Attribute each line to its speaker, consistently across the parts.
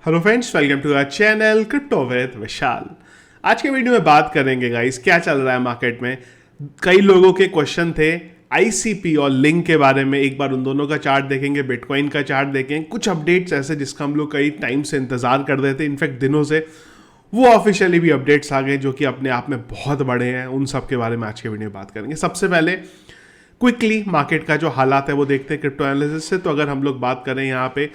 Speaker 1: Hello friends, welcome to our channel crypto with Vishal. आज के video में बात करेंगे गाइस क्या चल रहा है मार्केट में। कई लोगों के क्वेश्चन थे आईसीपी और लिंक के बारे में। एक बार उन दोनों का चार्ट देखेंगे, बिटकॉइन का चार्ट देखेंगे, कुछ अपडेट्स ऐसे जिसका हम लोग कई टाइम से इंतजार कर रहे थे, इनफैक्ट दिनों से। वो ऑफिशियली भी अपडेट्स आ गए जो कि अपने आप में बहुत बड़े हैं। उन सब के बारे में आज के वीडियो में बात करेंगे। सबसे पहले क्विकली मार्केट का जो हालात है वो देखते हैं क्रिप्टो एनालिसिस से। तो अगर हम लोग बात करें यहाँ पे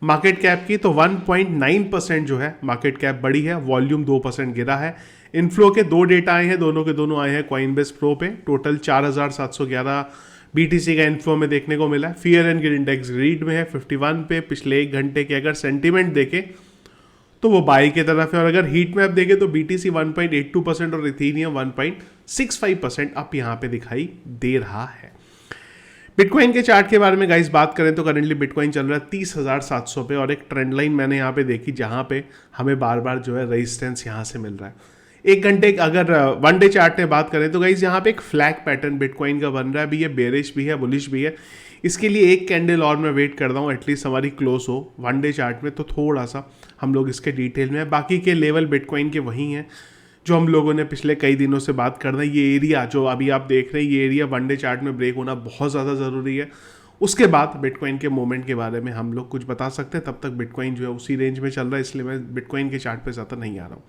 Speaker 1: मार्केट कैप की, तो 1.9% जो है मार्केट कैप बढ़ी है, वॉल्यूम 2% गिरा है। इनफ्लो के दो डेटा आए हैं, दोनों के दोनों आए हैं कॉइनबेस प्रो पे। टोटल 4,711 बीटीसी का इन्फ्लो में देखने को मिला है। Fear and gear index read में है 51 पे। पिछले एक घंटे के अगर सेंटीमेंट देखें तो वो बाई की तरफ है। और अगर हीट मैप देखें तो बीटीसी 1.82% और इथेरियम 1.65% अप यहाँ पे दिखाई दे रहा है। बिटकॉइन के चार्ट के बारे में गाइस बात करें तो करंटली बिटकॉइन चल रहा है 30,700 पे। और एक ट्रेंड लाइन मैंने यहाँ पे देखी जहाँ पे हमें बार बार जो है रेजिस्टेंस यहाँ से मिल रहा है। एक घंटे अगर वन डे चार्ट में बात करें तो गाइस यहाँ पे एक फ्लैग पैटर्न बिटकॉइन का बन रहा है। भी ये बेरिश भी है, बुलिश भी है। इसके लिए एक कैंडल और मैं वेट करता हूँ, एटलीस्ट हमारी क्लोज हो वन डे चार्ट में, तो थोड़ा सा हम लोग इसके डिटेल में। बाकी के लेवल बिटकॉइन के वही हैं जो हम लोगों ने पिछले कई दिनों से बात कर रहे हैं। ये एरिया जो अभी आप देख रहे हैं, ये एरिया वन डे चार्ट में ब्रेक होना बहुत ज़्यादा ज़रूरी है। उसके बाद बिटकॉइन के मोमेंट के बारे में हम लोग कुछ बता सकते हैं। तब तक बिटकॉइन जो है उसी रेंज में चल रहा है, इसलिए मैं बिटकॉइन के चार्ट पे ज़्यादा नहीं आ रहा हूँ।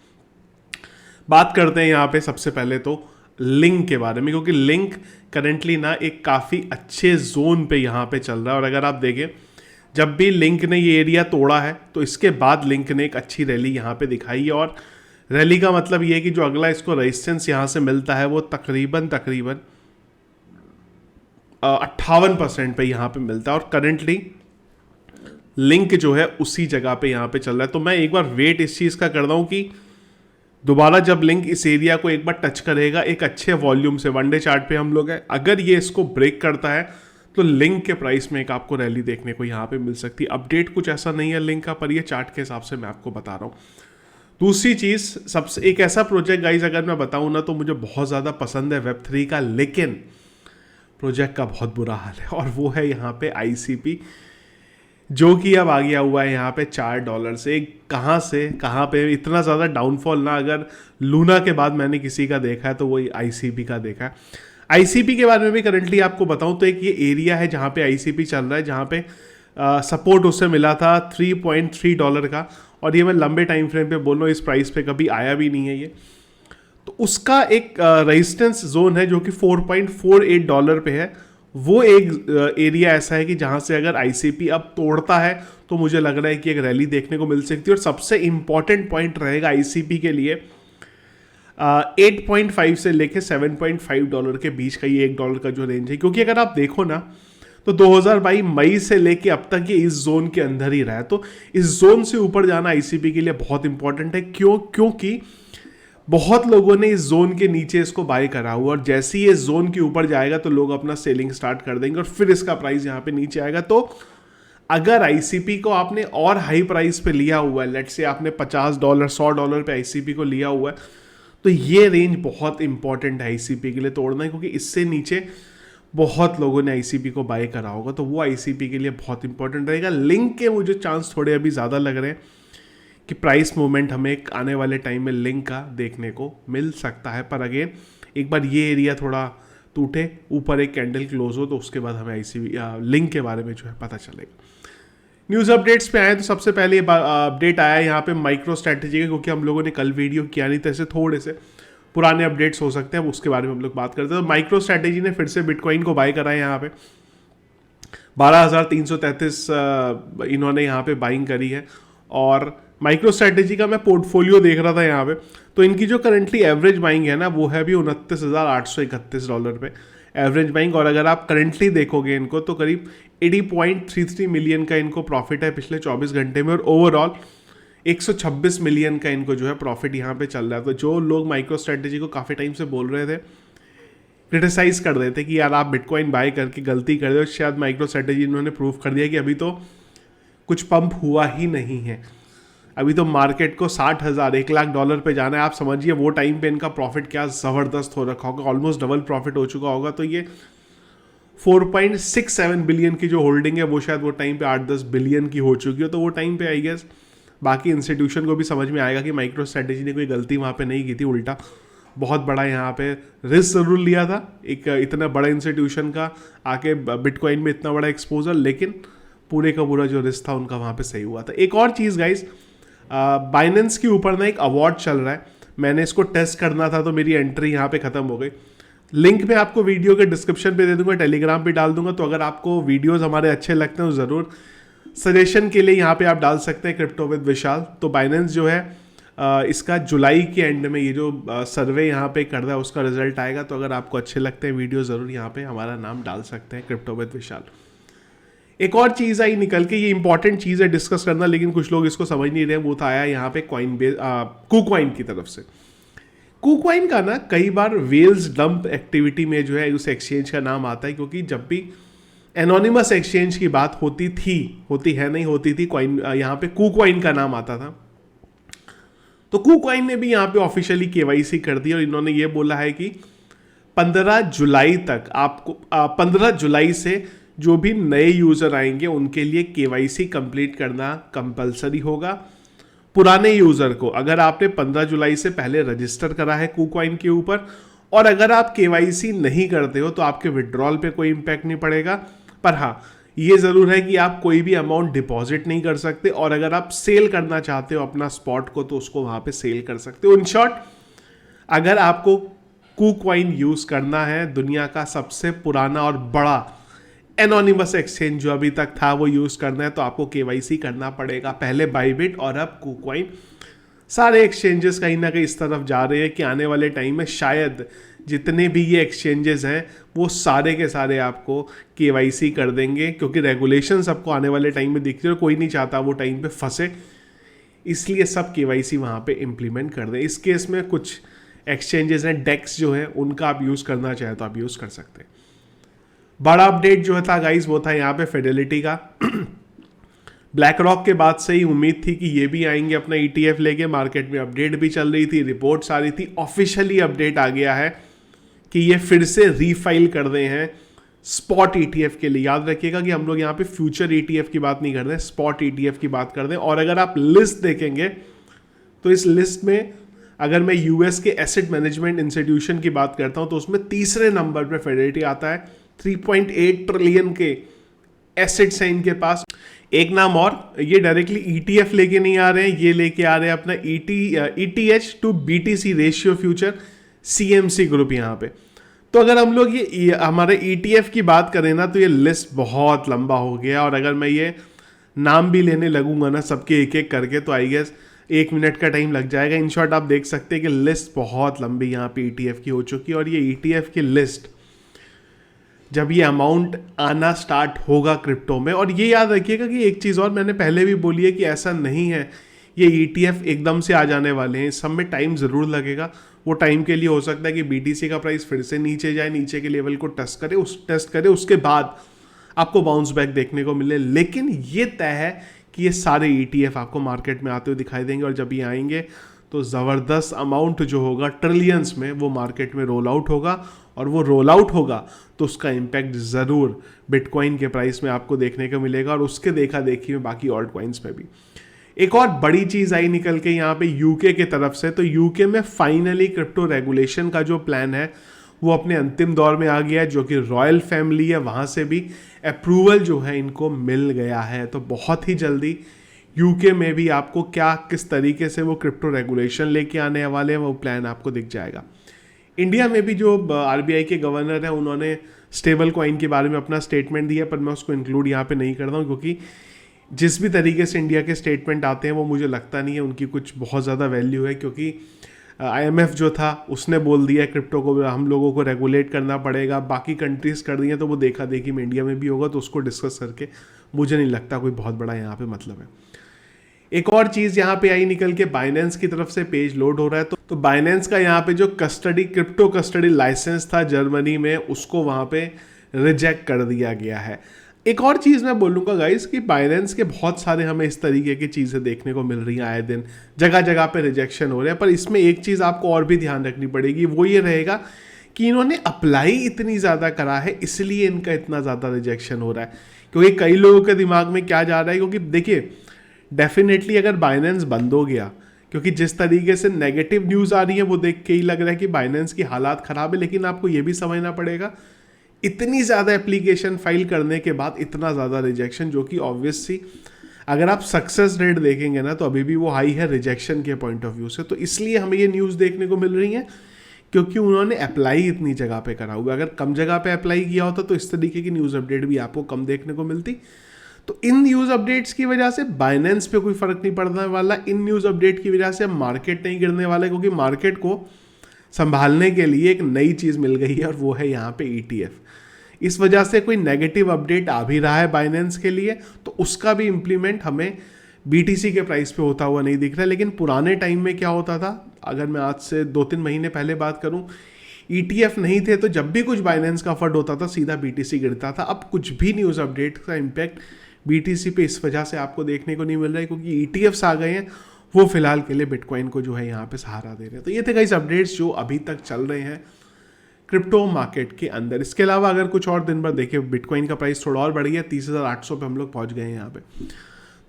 Speaker 1: बात करते हैं यहाँ पे सबसे पहले तो लिंक के बारे में, क्योंकि लिंक करेंटली ना एक काफ़ी अच्छे जोन पे यहाँ पे चल रहा है। और अगर आप देखें, जब भी लिंक ने ये एरिया तोड़ा है तो इसके बाद लिंक ने एक अच्छी रैली यहाँ पे दिखाई है। और रैली का मतलब ये है कि जो अगला इसको रेजिस्टेंस यहाँ से मिलता है वो तकरीबन 58% पे यहाँ पे मिलता है। और करेंटली लिंक जो है उसी जगह पे यहाँ पे चल रहा है। तो मैं एक बार वेट इस चीज़ का करता हूँ कि दोबारा जब लिंक इस एरिया को एक बार टच करेगा एक अच्छे वॉल्यूम से, वनडे चार्ट पे हम लोग है, अगर ये इसको ब्रेक करता है तो लिंक के प्राइस में एक आपको रैली देखने को यहाँ पे मिल सकती है। अपडेट कुछ ऐसा नहीं है लिंक का, पर ये चार्ट के हिसाब से मैं आपको बता रहा हूँ। दूसरी चीज़, सबसे एक ऐसा प्रोजेक्ट गाइज अगर मैं बताऊँ ना तो मुझे बहुत ज़्यादा पसंद है Web3 का, लेकिन प्रोजेक्ट का बहुत बुरा हाल है। और वो है यहाँ पे आईसीपी, जो कि अब आ गया हुआ है यहाँ पे $4 से। कहाँ से कहाँ पे इतना ज़्यादा डाउनफॉल ना, अगर लूना के बाद मैंने किसी का देखा है तो वही आईसीपी का देखा है। आईसीपी के बारे में भी करंटली आपको बताऊँ तो एक ये एरिया है जहाँ पे आईसीपी चल रहा है, जहाँ पे सपोर्ट उससे मिला था $3.3 का। और ये मैं लंबे टाइम फ्रेम पे बोल रहा हूँ, इस प्राइस पे कभी आया भी नहीं है ये। तो उसका एक रेजिस्टेंस जोन है जो कि $4.48 पे है। वो एक एरिया ऐसा है कि जहाँ से अगर आईसीपी अब तोड़ता है तो मुझे लग रहा है कि एक रैली देखने को मिल सकती है। और सबसे इंपॉर्टेंट पॉइंट रहेगा आईसीपी के लिए 8.5 से लेके $7.5 के बीच का ये $1 का जो रेंज है। क्योंकि अगर आप देखो ना तो 2022 मई से लेके अब तक ये इस जोन के अंदर ही रहा है। तो इस जोन से ऊपर जाना आईसीपी के लिए बहुत इंपॉर्टेंट है। क्योंकि बहुत लोगों ने इस जोन के नीचे इसको बाय करा हुआ, और जैसे ही इस जोन के ऊपर जाएगा तो लोग अपना सेलिंग स्टार्ट कर देंगे और फिर इसका प्राइस यहाँ पे नीचे आएगा। तो अगर आईसीपी को आपने और हाई प्राइस पे लिया हुआ है, लेट्स से आपने $50 $100 पे आईसीपी को लिया हुआ है, तो ये रेंज बहुत इंपॉर्टेंट है आईसीपी के लिए तोड़ना है। क्योंकि इससे नीचे बहुत लोगों ने आईसीपी को बाय करा होगा, तो वो आईसीपी के लिए बहुत इंपॉर्टेंट रहेगा। लिंक के मुझे चांस थोड़े अभी ज़्यादा लग रहे हैं कि प्राइस मूवमेंट हमें एक आने वाले टाइम में लिंक का देखने को मिल सकता है। पर अगेन एक बार ये एरिया थोड़ा टूटे, ऊपर एक कैंडल क्लोज हो, तो उसके बाद हमें आईसीपी लिंक के बारे में जो है पता चलेगा। न्यूज़ अपडेट्स पे आए तो सबसे पहले अपडेट आया यहाँ पे माइक्रो स्ट्रैटेजी का, क्योंकि हम लोगों ने कल वीडियो किया नहीं था, ऐसे थोड़े से पुराने अपडेट्स हो सकते हैं, उसके बारे में हम लोग बात करते हैं। तो माइक्रो स्ट्रैटेजी ने फिर से बिटकॉइन को बाय करा है। यहाँ पे 12,333 इन्होंने यहाँ पे बाइंग करी है। और माइक्रो स्ट्रैटेजी का मैं पोर्टफोलियो देख रहा था यहाँ पे, तो इनकी जो करंटली एवरेज बाइंग है ना वो है भी $29,831 पे एवरेज बाइंग। और अगर आप करंटली देखोगे इनको तो करीब 80.33 मिलियन का इनको प्रॉफिट है पिछले 24 घंटे में। और ओवरऑल 126 मिलियन का इनको जो है प्रॉफिट यहाँ पे चल रहा है। तो जो लोग माइक्रो स्ट्रैटेजी को काफ़ी टाइम से बोल रहे थे, क्रिटिसाइज कर रहे थे कि यार आप बिटकॉइन बाय करके गलती कर रहे हो, शायद माइक्रो स्ट्रैटेजी इन्होंने प्रूव कर दिया कि अभी तो कुछ पंप हुआ ही नहीं है। अभी तो मार्केट को 60,000 $1,00,000 पे जाना है। आप समझिए वो टाइम पे इनका प्रॉफिट क्या ज़बरदस्त हो रखा होगा, ऑलमोस्ट डबल प्रॉफिट हो चुका होगा। तो ये 4.67 बिलियन की जो होल्डिंग है वो शायद वो टाइम पे 8-10 बिलियन की हो चुकी है। तो वो टाइम पे आई गेस बाकी इंस्टीट्यूशन को भी समझ में आएगा कि माइक्रो स्ट्रेटेजी ने कोई गलती वहाँ पे नहीं की थी, उल्टा बहुत बड़ा यहाँ पे रिस्क ज़रूर लिया था एक इतना बड़ा इंस्टीट्यूशन का आके बिटकॉइन में इतना बड़ा एक्सपोजर, लेकिन पूरे का पूरा जो रिस्क था उनका वहाँ पे सही हुआ था। एक और चीज़ गाइस, बाइनेंस के ऊपर ना एक अवार्ड चल रहा है, मैंने इसको टेस्ट करना था तो मेरी एंट्री यहाँ पे ख़त्म हो गई। लिंक मैं आपको वीडियो के डिस्क्रिप्शन पे दे दूंगा, टेलीग्राम पे डाल दूंगा, तो अगर आपको वीडियोस हमारे अच्छे लगते हैं तो ज़रूर सजेशन के लिए यहाँ पे आप डाल सकते हैं क्रिप्टो विद विशाल। तो बाइनेंस जो है इसका जुलाई के एंड में ये जो सर्वे यहाँ पे कर रहा है उसका रिजल्ट आएगा, तो अगर आपको अच्छे लगते हैं वीडियो ज़रूर यहाँ पे हमारा नाम डाल सकते हैं क्रिप्टो विद विशाल। एक और चीज़ आई निकल के, ये इंपॉर्टेंट चीज़ है डिस्कस करना, लेकिन कुछ लोग इसको समझ नहीं रहे, वो था आया यहाँ पे KuCoin की तरफ से। KuCoin का ना कई बार वेल्स डंप एक्टिविटी में जो है उस एक्सचेंज का नाम आता है, क्योंकि जब भी एनोनिमस एक्सचेंज की बात होती थी कॉइन, यहाँ पे KuCoin का नाम आता था। तो KuCoin ने भी यहाँ पे ऑफिशियली KYC कर दी और इन्होंने ये बोला है कि 15 जुलाई तक आपको 15 जुलाई से जो भी नए यूज़र आएंगे उनके लिए KYC कंप्लीट करना कंपलसरी होगा। पुराने यूज़र को, अगर आपने 15 जुलाई से पहले रजिस्टर करा है KuCoin के ऊपर और अगर आप KYC नहीं करते हो तो आपके विड्रॉल पे कोई इम्पैक्ट नहीं पड़ेगा, पर हाँ ये ज़रूर है कि आप कोई भी अमाउंट डिपॉजिट नहीं कर सकते, और अगर आप सेल करना चाहते हो अपना स्पॉट को तो उसको वहाँ पे सेल कर सकते हो। इन शॉर्ट, अगर आपको KuCoin यूज़ करना है, दुनिया का सबसे पुराना और बड़ा एनोनिमस एक्सचेंज जो अभी तक था वो यूज़ करना है, तो आपको KYC करना पड़ेगा। पहले बाइबिट और अब KuCoin, सारे एक्सचेंजेस कहीं ना कहीं इस तरफ जा रहे हैं कि आने वाले टाइम में शायद जितने भी ये एक्सचेंजेस हैं वो सारे के सारे आपको KYC कर देंगे, क्योंकि रेगुलेशन सबको आने वाले टाइम में दिख रही है और कोई नहीं चाहता वो टाइम पे फंसे, इसलिए सब KYC वहाँ पे इम्प्लीमेंट कर दें। इस केस में कुछ एक्सचेंजेस हैं, डेक्स जो है उनका आप यूज़ करना चाहे तो आप यूज़ कर सकते हैं। बड़ा अपडेट जो था गाइस वो था यहाँ पे फिडेलिटी का। ब्लैक रॉक के बाद से ही उम्मीद थी कि ये भी आएंगे अपना ETF लेके, मार्केट में अपडेट भी चल रही थी, रिपोर्ट्स आ रही थी, ऑफिशियली अपडेट आ गया है कि ये फिर से रीफाइल कर रहे हैं स्पॉट ETF के लिए। याद रखिएगा कि हम लोग यहाँ पे फ्यूचर ETF की बात नहीं कर रहे हैं, स्पॉट ETF की बात कर रहे हैं। और अगर आप लिस्ट देखेंगे तो इस लिस्ट में अगर मैं US के एसेट मैनेजमेंट इंस्टीट्यूशन की बात करता हूँ तो उसमें तीसरे नंबर पे फिडेलिटी आता है। 3.8 ट्रिलियन के एसेट्स हैं इनके पास। एक नाम और, ये डायरेक्टली ETF लेके नहीं आ रहे हैं, ये लेके आ रहे हैं अपना ETH to BTC ratio future, CMC group यहाँ पे। तो अगर हम लोग ये हमारे ETF की बात करें ना तो ये लिस्ट बहुत लंबा हो गया, और अगर मैं ये नाम भी लेने लगूंगा ना सबके एक एक करके तो आई गेस 1 मिनट का टाइम लग जाएगा। इन शॉर्ट आप देख सकते हैं कि लिस्ट बहुत लंबी यहाँ पे ETF की हो चुकी है, और ये ETF की लिस्ट जब ये अमाउंट आना स्टार्ट होगा क्रिप्टो में, और ये याद रखिएगा कि एक चीज़ और मैंने पहले भी बोली है कि ऐसा नहीं है ये ETF एकदम से आ जाने वाले हैं, इस सब में टाइम ज़रूर लगेगा। वो टाइम के लिए हो सकता है कि BTC का प्राइस फिर से नीचे जाए, नीचे के लेवल को टेस्ट करे, उसके बाद आपको बाउंस बैक देखने को मिले। लेकिन ये तय है कि ये सारे ETF आपको मार्केट में आते हुए दिखाई देंगे, और जब ये आएंगे तो ज़बरदस्त अमाउंट जो होगा ट्रिलियंस में वो मार्केट में रोल आउट होगा, और वो रोल आउट होगा तो उसका इम्पैक्ट ज़रूर बिटकॉइन के प्राइस में आपको देखने को मिलेगा, और उसके देखा देखी में बाकी ऑल्ट कॉइन्स में भी। एक और बड़ी चीज़ आई निकल के यहाँ पे UK के तरफ से, तो UK में फाइनली क्रिप्टो रेगुलेशन का जो प्लान है वो अपने अंतिम दौर में आ गया है, जो कि रॉयल फैमिली है वहाँ से भी अप्रूवल जो है इनको मिल गया है। तो बहुत ही जल्दी UK में भी आपको किस तरीके से वो क्रिप्टो रेगुलेशन लेके आने वाले हैं वो प्लान आपको दिख जाएगा। इंडिया में भी जो RBI के गवर्नर है उन्होंने स्टेबल कॉइन के बारे में अपना स्टेटमेंट दिया, पर मैं उसको इंक्लूड यहाँ पे नहीं करता हूँ, क्योंकि जिस भी तरीके से इंडिया के स्टेटमेंट आते हैं वो मुझे लगता नहीं है उनकी कुछ बहुत ज़्यादा वैल्यू है, क्योंकि IMF जो था उसने बोल दिया क्रिप्टो को हम लोगों को रेगुलेट करना पड़ेगा, बाकी कंट्रीज़ कर दी हैं, तो वो देखा देखी में इंडिया में भी होगा, तो उसको डिस्कस करके मुझे नहीं लगता कोई बहुत बड़ा यहाँ पे मतलब है। एक और चीज़ यहाँ पे आई निकल के, बाइनेंस की तरफ से पेज लोड हो रहा है, तो बाइनेंस का यहाँ पे जो क्रिप्टो कस्टडी लाइसेंस था जर्मनी में उसको वहाँ पे रिजेक्ट कर दिया गया है। एक और चीज़ मैं बोलूँगा गाइस कि बाइनेंस के बहुत सारे हमें इस तरीके की चीज़ें देखने को मिल रही हैं, आए दिन जगह जगह पे रिजेक्शन हो रहे हैं, पर इसमें एक चीज़ आपको और भी ध्यान रखनी पड़ेगी, वो ये रहेगा कि इन्होंने अप्लाई इतनी ज़्यादा करा है इसलिए इनका इतना ज़्यादा रिजेक्शन हो रहा है। क्योंकि कई लोगों के दिमाग में क्या जा रहा है, क्योंकि देखिए डेफिनेटली अगर बाइनेंस बंद हो गया, क्योंकि जिस तरीके से नेगेटिव न्यूज़ आ रही है वो देख के ही लग रहा है कि बाइनेंस की हालात ख़राब है, लेकिन आपको ये भी समझना पड़ेगा इतनी ज़्यादा एप्लीकेशन फाइल करने के बाद इतना ज़्यादा रिजेक्शन, जो कि ऑब्वियस सी अगर आप सक्सेस रेट देखेंगे ना तो अभी भी वो हाई है रिजेक्शन के पॉइंट ऑफ व्यू से। तो इसलिए हमें ये न्यूज़ देखने को मिल रही है क्योंकि उन्होंने अप्लाई इतनी जगह पे करा हुआ। अगर कम जगह पे अप्लाई किया होता तो इस तरीके की न्यूज़ अपडेट भी आपको कम देखने को मिलती। तो इन न्यूज़ अपडेट्स की वजह से बाइनेंस पे कोई फर्क नहीं पड़ने वाला, इन न्यूज़ अपडेट की वजह से मार्केट नहीं गिरने वाला, क्योंकि मार्केट को संभालने के लिए एक नई चीज़ मिल गई है और वो है यहाँ पे ETF। इस वजह से कोई नेगेटिव अपडेट आ भी रहा है बाइनेंस के लिए तो उसका भी इम्प्लीमेंट हमें BTC के प्राइस पे होता हुआ नहीं दिख रहा है। लेकिन पुराने टाइम में क्या होता था, अगर मैं आज से 2-3 महीने पहले बात करूं, ETF नहीं थे तो जब भी कुछ बाइनेंस का फंड होता था सीधा BTC गिरता था। अब कुछ भी न्यूज़ अपडेट का इम्पैक्ट BTC पे इस वजह से आपको देखने को नहीं मिल रहा है क्योंकि ETFs आ गए हैं, वो फिलहाल के लिए बिटकॉइन को जो है यहाँ पे सहारा दे रहे हैं। तो ये थे गाइस अपडेट्स जो अभी तक चल रहे हैं क्रिप्टो मार्केट के अंदर। इसके अलावा अगर कुछ और दिन भर देखें, बिटकॉइन का प्राइस थोड़ा और बढ़ गया, 30,800 पे हम लोग पहुंच गए हैं यहाँ पे।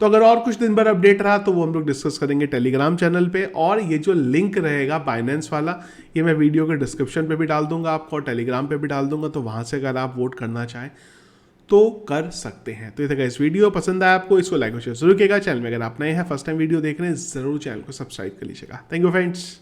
Speaker 1: तो अगर और कुछ दिन भर अपडेट रहा तो वो हम लोग डिस्कस करेंगे टेलीग्राम चैनल पे, और ये जो लिंक रहेगा बाइनेंस वाला ये मैं वीडियो के डिस्क्रिप्शन पे भी डाल दूंगा आपको और टेलीग्राम पे भी डाल दूंगा, तो वहाँ से अगर आप वोट करना चाहें तो कर सकते हैं। तो ये था इस वीडियो, पसंद आया आपको इसको लाइक और शेयर जरूर कीजिएगा। चैनल में अगर आप नए हैं फर्स्ट टाइम वीडियो देख रहे हैं जरूर चैनल को सब्सक्राइब कर लीजिएगा। Thank you friends.